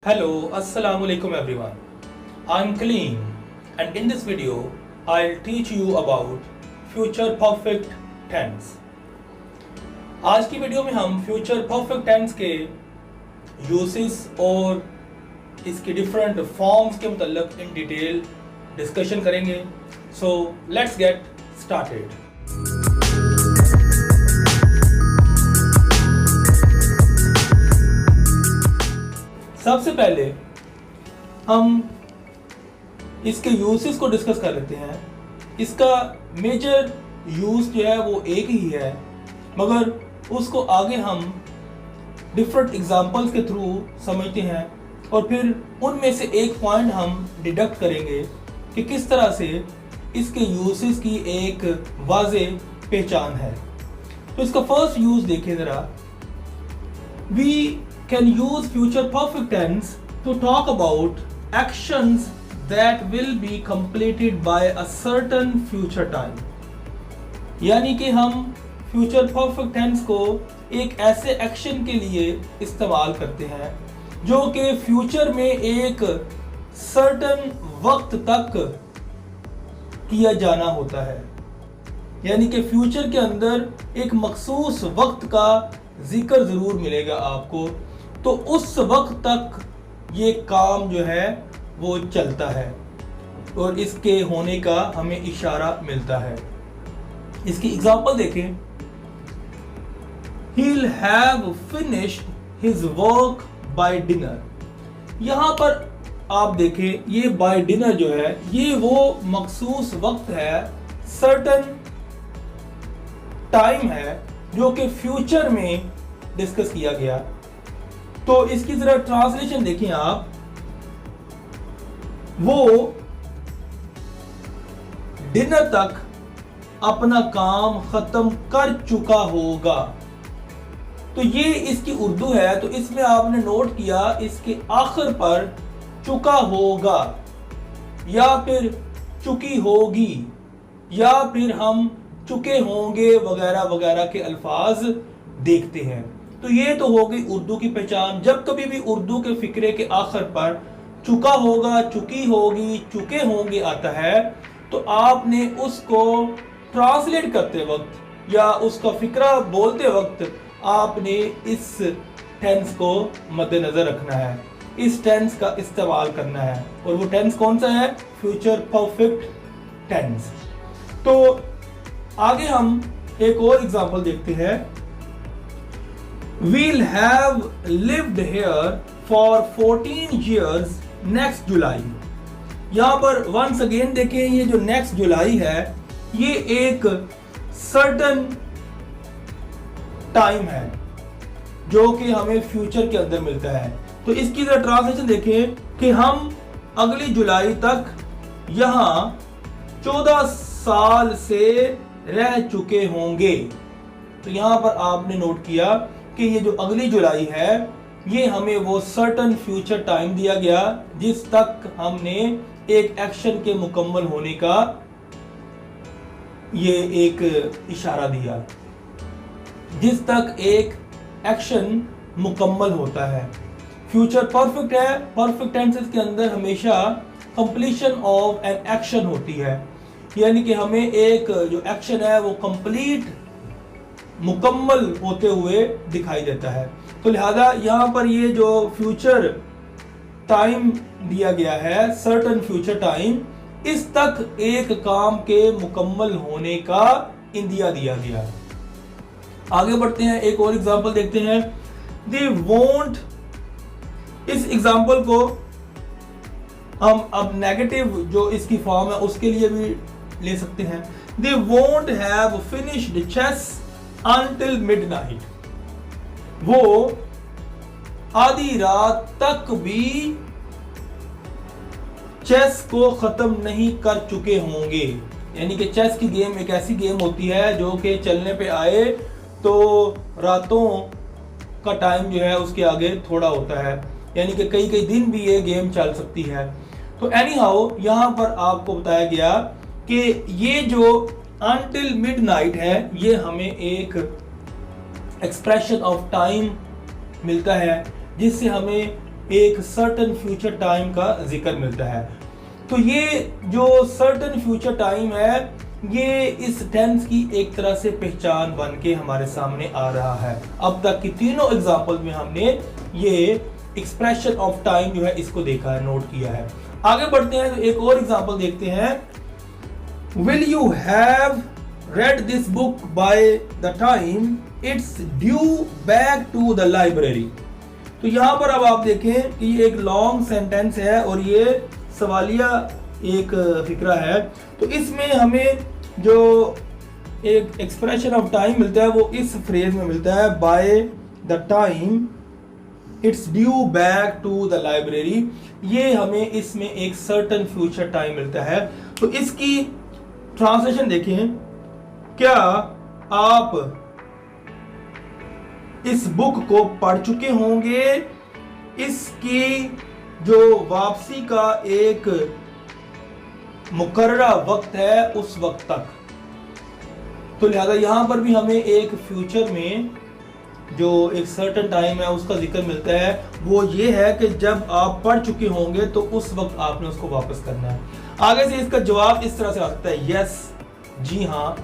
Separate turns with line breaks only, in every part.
Hello, Assalamu alaikum everyone. I'm Kaleem and in this video I'll teach you about future perfect tense. आज की video में हम future perfect tense के uses और इसके different forms के मुतल्लिक in detail discussion करेंगे. So let's get started. सबसे पहले हम इसके यूसेस को डिस्कस कर लेते हैं. इसका मेजर यूज जो है वो एक ही है, मगर उसको आगे हम डिफरेंट एग्जांपल्स के थ्रू समझते हैं और फिर उनमें से एक पॉइंट हम डिडक्ट करेंगे कि किस तरह से इसके यूसेस की एक वाज़ेह पहचान है. तो इसका फर्स्ट यूज देखें ज़रा. We can use future perfect tense to talk about actions that will be completed by a certain future time. यानी कि हम future perfect tense को एक ऐसे एक्शन के लिए इस्तेमाल करते हैं जो कि फ्यूचर में एक certain वक्त तक किया जाना होता है. यानी कि फ्यूचर के अंदर एक मखसूस वक्त का जिक्र ज़रूर मिलेगा आपको, तो उस वक्त तक ये काम जो है वो चलता है और इसके होने का हमें इशारा मिलता है. इसकी एग्जांपल देखें. He'll have finished his work by dinner. यहाँ पर आप देखें, ये by dinner जो है ये वो मखसूस वक्त है, certain टाइम है जो कि फ्यूचर में डिस्कस किया गया. तो इसकी जरा ट्रांसलेशन देखें आप. वो डिनर तक अपना काम खत्म कर चुका होगा. तो ये इसकी उर्दू है. तो इसमें आपने नोट किया इसके आखिर पर चुका होगा या फिर चुकी होगी या फिर हम चुके होंगे वगैरह वगैरह के अल्फाज देखते हैं. तो ये तो हो गई उर्दू की पहचान. जब कभी भी उर्दू के फिक्रे के आखिर पर चुका होगा, चुकी होगी, चुके होंगे आता है, तो आपने उसको ट्रांसलेट करते वक्त या उसका फिक्रा बोलते वक्त आपने इस टेंस को मद्देनजर रखना है, इस टेंस का इस्तेमाल करना है. और वो टेंस कौन सा है? Future perfect tense. तो आगे हम एक और एग्जांपल देखते हैं. We'll have lived here for 14 years next July. यहाँ पर once again देखें, ये जो next जुलाई है ये एक certain टाइम है जो कि हमें फ्यूचर के अंदर मिलता है. तो इसकी जरा ट्रांसलेशन देखें कि हम अगली जुलाई तक यहाँ 14 साल से रह चुके होंगे. तो यहाँ पर आपने नोट किया कि ये जो अगली जुलाई है ये हमें वो सर्टन फ्यूचर टाइम दिया गया जिस तक हमने एक एक्शन के मुकम्मल होने का ये एक इशारा दिया, जिस तक एक एक्शन मुकम्मल होता है. फ्यूचर परफेक्ट है. परफेक्ट टेंसेस के अंदर हमेशा कंप्लीशन ऑफ एन एक्शन होती है, यानी कि हमें एक जो एक्शन है वो कंप्लीट मुकम्मल होते हुए दिखाई देता है. तो लिहाजा यहाँ पर ये जो फ्यूचर टाइम दिया गया है, सर्टन फ्यूचर टाइम, इस तक एक काम के मुकम्मल होने का इंदिया दिया गया. आगे बढ़ते हैं, एक और एग्जांपल देखते हैं. They won't. इस एग्जांपल को हम अब नेगेटिव जो इसकी फॉर्म है उसके लिए भी ले सकते हैं. They won't have finished chess until midnight. वो आधी रात तक भी चेस को खत्म नहीं कर चुके होंगे. यानी कि चेस की गेम एक ऐसी गेम होती है जो कि चलने पे आए तो रातों का टाइम जो है उसके आगे थोड़ा होता है, यानी कि कई कई दिन भी ये गेम चल सकती है. तो एनी हाउ यहाँ पर आपको बताया गया कि ये जो until midnight है ये हमें एक एक्सप्रेशन ऑफ टाइम मिलता है जिससे हमें एक सर्टेन फ्यूचर टाइम का जिक्र मिलता है। तो ये जो सर्टेन फ्यूचर टाइम है ये इस टेंस की एक तरह से पहचान बन के हमारे सामने आ रहा है। अब तक की तीनों एग्जाम्पल में हमने ये एक्सप्रेशन ऑफ टाइम जो है इसको देखा है, नोट किया है। आगे बढ़ते हैं तो एक और एग्जाम्पल देखते हैं। Will you have read this book by the time it's due back to the library। तो यहां पर अब आप देखें कि ये एक लॉन्ग सेंटेंस है और ये सवालिया एक फिक्रा है। तो इसमें हमें जो एक एक्सप्रेशन ऑफ टाइम मिलता है वो इस फ्रेज में मिलता है, by the time it's due back to the library. ये हमें इसमें एक सर्टेन फ्यूचर टाइम मिलता है। तो इसकी ट्रांसलेशन देखें, क्या आप इस बुक को पढ़ चुके होंगे इसकी जो वापसी का एक मुकर्ररा वक्त है उस वक्त तक। तो लिहाजा यहां पर भी हमें एक फ्यूचर में जो एक सर्टेन टाइम है उसका जिक्र मिलता है, वो ये है कि जब आप पढ़ चुके होंगे तो उस वक्त आपने उसको वापस करना है। आगे से इसका जवाब इस तरह से आ सकता है, यस, जी हाँ,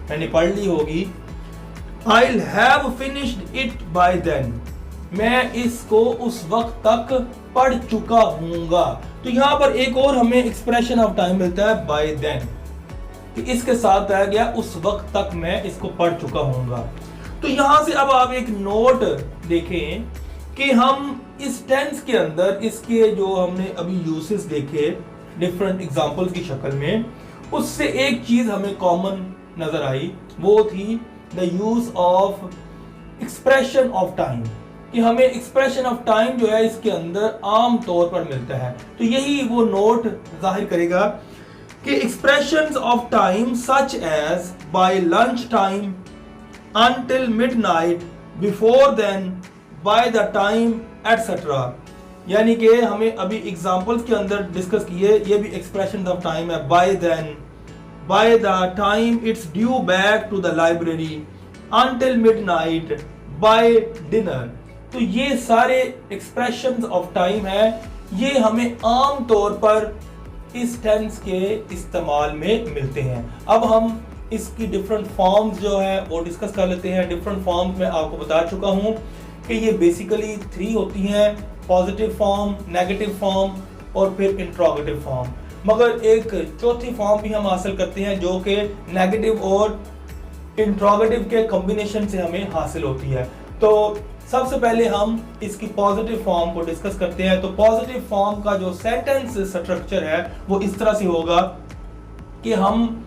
मैंने पढ़ ली होगी। I'll have finished it by then। मैं इसको उस वक्त तक पढ़ चुका हूंगा। तो यहां पर एक और हमें एक्सप्रेशन ऑफ टाइम मिलता है, by then, कि इसके साथ आ गया उस वक्त तक मैं इसको पढ़ चुका हूंगा। तो यहां से अब आप एक नोट देखें कि हम इस टेंस के अंदर इसके जो हमने अभी यूसेस देखे डिफरेंट एग्जांपल्स की शक्ल में, उससे एक चीज हमें कॉमन नजर आई, वो थी the use of expression of time, कि हमें एक्सप्रेशन ऑफ टाइम जो है इसके अंदर आम तौर पर मिलता है। तो यही वो नोट जाहिर करेगा कि expressions of time such as by lunch time, until midnight, before then, by the time, etc। यानी कि हमें अभी एग्जांपल्स के अंदर डिस्कस किए, ये भी एक्सप्रेशन ऑफ टाइम है, by then, by the time it's due back to the library, until midnight, by dinner। तो ये सारे एक्सप्रेशंस ऑफ टाइम है, ये हमें आम तौर पर इस टेंस के इस्तेमाल में मिलते हैं। अब हम इसकी डिफरेंट फॉर्म्स जो है वो डिस्कस कर लेते हैं। डिफरेंट फॉर्म्स में आपको बता चुका हूं कि ये बेसिकली 3 होती हैं, पॉजिटिव फॉर्म, नेगेटिव फॉर्म और फिर इंट्रोगेटिव फॉर्म। मगर एक चौथी फॉर्म भी हम हासिल करते हैं जो कि नेगेटिव और इंट्रोगेटिव के कॉम्बिनेशन से हमें हासिल होती है। तो सबसे पहले हम इसकी पॉजिटिव फॉर्म को डिस्कस करते हैं। तो पॉजिटिव फॉर्म का जो सेंटेंस स्ट्रक्चर है वो इस तरह से होगा कि हम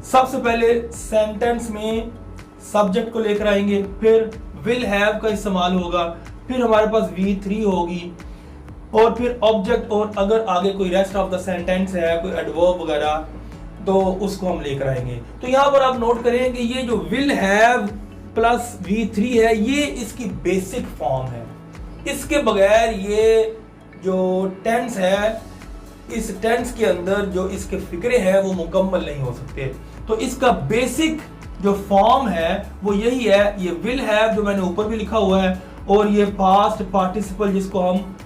सबसे पहले सेंटेंस में सब्जेक्ट को लेकर आएंगे, फिर विल हैव का इस्तेमाल होगा, फिर हमारे पास V3 होगी और फिर ऑब्जेक्ट, और अगर आगे कोई रेस्ट ऑफ द सेंटेंस है, कोई एडवर्ब वगैरह, तो उसको हम लेकर आएंगे। तो यहां पर आप नोट करें कि ये जो विल हैव प्लस V3 है ये इसकी बेसिक फॉर्म है। इसके बगैर ये जो टेंस है, इस टेंस के अंदर जो इसके फिक्रे हैं वो मुकम्मल नहीं हो सकते। तो इसका बेसिक जो फॉर्म है वो यही है, ये विल हैव जो मैंने ऊपर भी लिखा हुआ है, और ये पास्ट पार्टिसिपल जिसको हम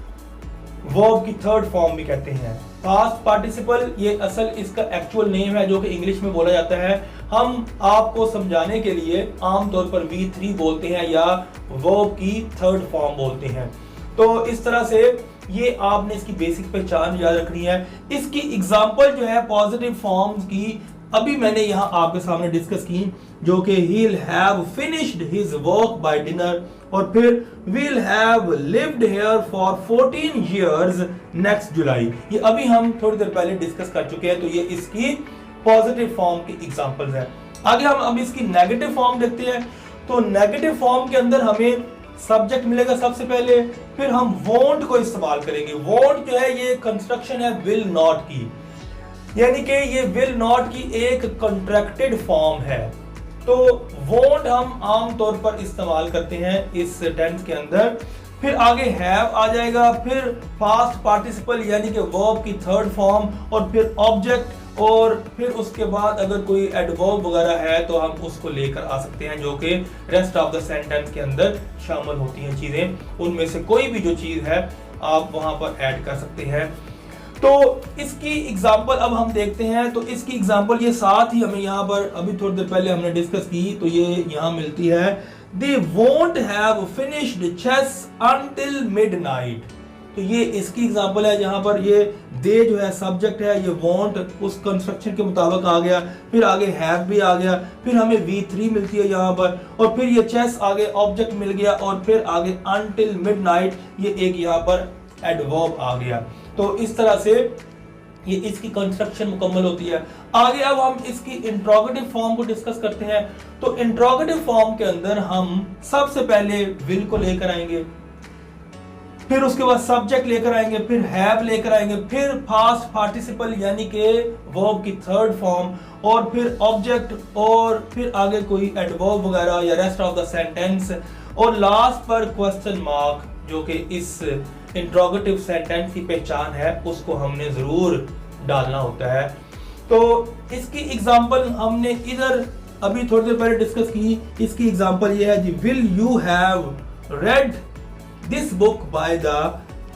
वर्ब की थर्ड फॉर्म भी कहते हैं। पास्ट पार्टिसिपल ये असल इसका एक्चुअल नेम है जो कि इंग्लिश में बोला जाता है। हम आपको समझाने के लिए आमतौर पर V3 बोलते हैं या वर्ब की थर्ड फॉर्म बोलते हैं। तो इस तरह से ये आपने इसकी बेसिक पहचान याद रखनी है। इसकी एग्जांपल जो है पॉजिटिव फॉर्म्स की अभी मैंने यहाँ आपके सामने डिस्कस की, जो कि he'll have finished his work by dinner, और फिर we'll have lived here for 14 years next July। ये अभी हम थोड़ी देर पहले डिस्कस कर चुके हैं। तो ये इसकी पॉजिटिव फॉर्म की एग्जांपल्स है। आगे हम अब इसकी नेगेटिव फॉर्म देखते हैं। तो नेगेटिव फॉर्म के अंदर हमें सब्जेक्ट मिलेगा सबसे पहले, फिर हम वोंट को इस्तेमाल करेंगे। वोंट जो है ये कंस्ट्रक्शन है विल नॉट की, यानी कि ये विल नॉट की एक कॉन्ट्रैक्टेड फॉर्म है। तो वोंट हम आम तौर पर इस्तेमाल करते हैं इस टेंस के अंदर फिर आगे हैव आ जाएगा, फिर पास्ट पार्टिसिपल यानी कि वर्ब की थर्ड फॉर्म, और फिर ऑब्जेक्ट, और फिर उसके बाद अगर कोई एडवर्ब वगैरह है तो हम उसको लेकर आ सकते हैं, जो कि रेस्ट ऑफ द सेंटेंस के अंदर शामिल होती हैं चीजें। उनमें से कोई भी जो चीज है आप वहां पर ऐड कर सकते हैं। तो इसकी एग्जांपल अब हम देखते हैं। तो इसकी एग्जांपल ये साथ ही हमें यहाँ पर अभी थोड़ी देर पहले हमने डिस्कस की, तो ये यहाँ मिलती है, they won't have finished chess until midnight. तो ये इसकी एग्जांपल है, जहां पर ये दे जो है सब्जेक्ट है, ये वोंट उस कंस्ट्रक्शन के मुताबिक आ गया, फिर आगे हैव भी आ गया, फिर हमें V3 मिलती है यहाँ पर, और फिर ये चेस आगे ऑब्जेक्ट मिल गया, और फिर आगे अंटिल मिडनाइट ये एक यहाँ पर एडवर्ब आ गया। तो इस तरह से ये इसकी कंस्ट्रक्शन मुकम्मल होती है। आगे अब हम इसकी इंट्रोगेटिव फॉर्म को डिस्कस करते हैं। तो इंट्रोगेटिव फॉर्म के अंदर हम सबसे पहले विल को लेकर आएंगे, फिर उसके बाद सब्जेक्ट लेकर आएंगे, फिर हैव लेकर आएंगे, फिर पास्ट पार्टिसिपल यानी कि वर्ब की थर्ड फॉर्म, और फिर ऑब्जेक्ट, और फिर आगे कोई एडवर्ब वगैरह या रेस्ट ऑफ द सेंटेंस, और लास्ट पर क्वेश्चन मार्क, जो कि इस इंट्रोगेटिव सेंटेंस की पहचान है, उसको हमने जरूर डालना होता है। तो इसकी एग्जांपल हमने इधर अभी थोड़ी देर पहले डिस्कस की। इसकी एग्जांपल ये है जी, will you have read this book by the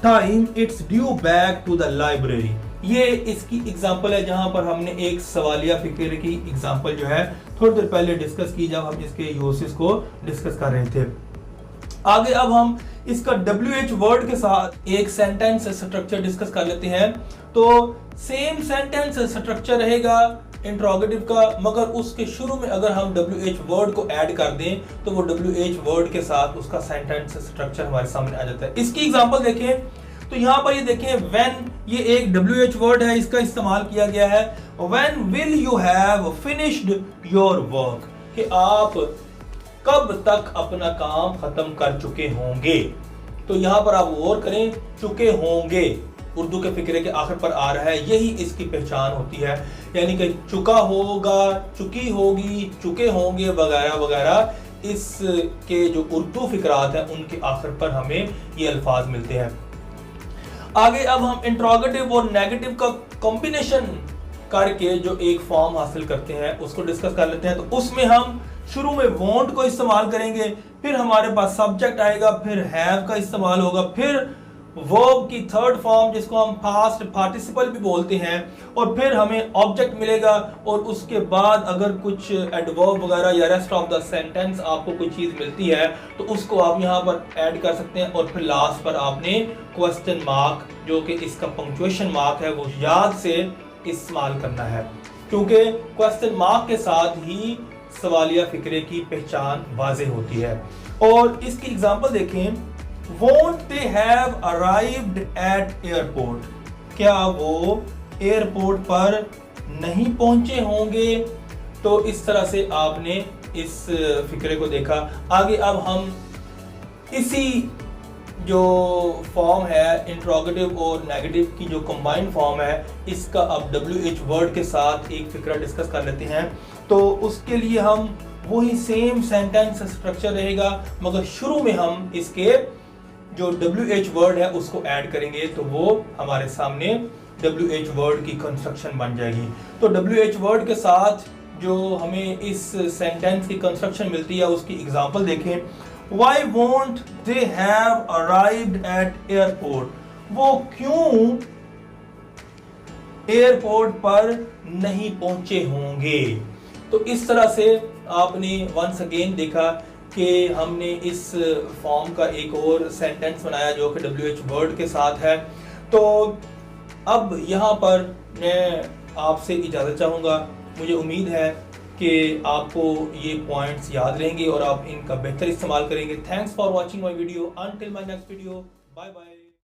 time it's due back to the library. ये इसकी एग्जांपल है, जहां पर हमने एक सवालिया फिक्र की एग्जांपल जो है थोड़ी देर पहले डिस्कस की, जब हम इसके यूसेस को डिस्कस कर रहे थे। आगे अब हम इसका WH वर्ड के साथ एक सेंटेंस स्ट्रक्चर डिस्कस कर लेते हैं। तो सेम सेंटेंस स्ट्रक्चर रहेगा इंट्रोगेटिव का, मगर उसके शुरू में अगर हम WH वर्ड को ऐड कर दें तो वो WH वर्ड के साथ उसका सेंटेंस स्ट्रक्चर हमारे सामने आ जाता है। इसकी एग्जांपल देखें तो यहाँ पर ये देखें, व्हेन ये एक WH वर्ड है, इसका इस्तेमाल किया गया है। When will you have finished your work, कि आप कब तक अपना काम खत्म कर चुके होंगे। तो यहां पर आप गौर करें, चुके होंगे उर्दू के फिक्रे के आखिर पर आ रहा है, यही इसकी पहचान होती है। यानी कि चुका होगा, चुकी होगी, चुके होंगे वगैरह वगैरह, इसके जो उर्दू फिक्रात हैं उनके आखिर पर हमें ये अल्फाज मिलते हैं। आगे अब हम इंट्रोगेटिव और नेगेटिव का कॉम्बिनेशन करके जो एक फॉर्म हासिल करते हैं उसको डिस्कस कर लेते हैं। तो उसमें हम शुरू में वॉन्ट को इस्तेमाल करेंगे, फिर हमारे पास सब्जेक्ट आएगा, फिर हैव का इस्तेमाल होगा, फिर वर्ब की थर्ड फॉर्म जिसको हम पास्ट पार्टिसिपल भी बोलते हैं, और फिर हमें ऑब्जेक्ट मिलेगा, और उसके बाद अगर कुछ एडवर्ब वगैरह या रेस्ट ऑफ द सेंटेंस आपको कोई चीज मिलती है तो उसको आप यहाँ पर ऐड कर सकते हैं, और फिर लास्ट पर आपने क्वेश्चन मार्क, जो कि इसका पंक्चुएशन मार्क है, वो याद से इस्तेमाल करना है, क्योंकि क्वेश्चन मार्क के साथ ही सवालिया फिक्रे की पहचान वाज़ेह होती है। और इसकी एग्जांपल देखें, won't they have arrived at airport, क्या वो एयरपोर्ट पर नहीं पहुंचे होंगे। तो इस तरह से आपने इस फिक्रे को देखा। आगे अब हम इसी जो फॉर्म है इंट्रोगेटिव और नेगेटिव की जो कंबाइंड फॉर्म है, इसका अब WH वर्ड के साथ एक फिक्रा डिस्कस कर लेते हैं। तो उसके लिए हम वही सेम सेंटेंस स्ट्रक्चर रहेगा, मगर शुरू में हम इसके जो WH वर्ड है उसको ऐड करेंगे, तो वो हमारे सामने WH वर्ड की कंस्ट्रक्शन बन जाएगी। तो WH वर्ड के साथ जो हमें इस सेंटेंस की कंस्ट्रक्शन मिलती है उसकी एग्जांपल देखें। Why won't they have arrived at airport? वो क्यों एयरपोर्ट पर नहीं पहुंचे होंगे। तो इस तरह से आपने वंस अगेन देखा कि हमने इस फॉर्म का एक और सेंटेंस बनाया जो कि WH वर्ड के साथ है। तो अब यहाँ पर मैं आपसे इजाज़त चाहूँगा। मुझे उम्मीद है कि आपको ये पॉइंट्स याद रहेंगे और आप इनका बेहतर इस्तेमाल करेंगे। Thanks for watching my video. Until my next video, bye bye.